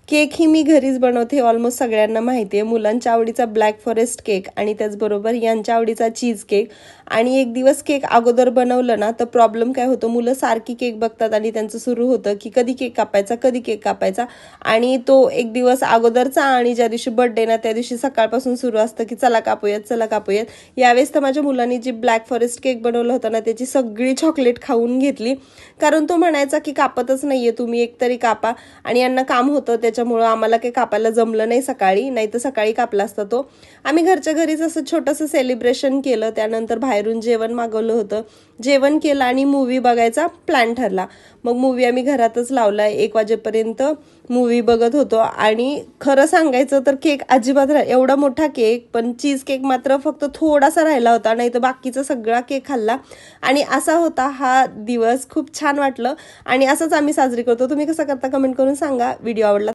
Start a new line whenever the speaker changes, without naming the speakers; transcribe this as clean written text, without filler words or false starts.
Cake ही मी घरीच बनवते, almost सगळ्यांना माहिती आहे. मुलांच्या आवडीचा ब्लॅक फॉरेस्ट केक आणि त्याचबरोबर यांच्या आवडीचा चीज केक. आणि एक दिवस केक अगोदर बनवलं ना तर प्रॉब्लेम काय होतो, मुलं सारखी केक बघतात आणि त्यांचं सुरू होतं की कधी केक कापायचा, कधी केक कापायचा. आणि तो एक दिवस अगोदरचा आणि ज्या दिवशी बर्थडे ना त्या दिवशी सकाळपासून सुरू असतं की चला कापूयात, चला कापूयात. यावेळेस तर माझ्या मुलांनी जी ब्लॅक फॉरेस्ट केक बनवलं होतं ना त्याची सगळी चॉकलेट खाऊन घेतली, कारण तो म्हणायचा की कापतच नाहीये तुम्ही, एक तरी कापा. आणि यांना काम होतं त्याच्यामुळं आम्हाला काही कापायला जमलं नाही सकाळी, नाही तर सकाळी कापला असता तो. आम्ही घरच्या घरीच असं छोटंसं सेलिब्रेशन केलं. त्यानंतर बाहेरून जेवण मागवलं होतं, जेवण केलं आणि मूवी बघायचा प्लॅन ठरला. मग मूवी आम्ही घरातच लावला. 1 वाजेपर्यंत मूवी बघत होतो. आणि खरं सांगायचं तर केक अजिबात एवढा मोठा केक, पण चीज केक मात्र फक्त थोडासा राहिला होता, नाही तर बाकीचा सगळा केक खाल्ला. आणि असा होता हा दिवस. खूप छान वाटलं आणि असंच आम्ही साजरी करतो. तुम्ही कसं करता कमेंट करून सांगा. व्हिडिओ आवडला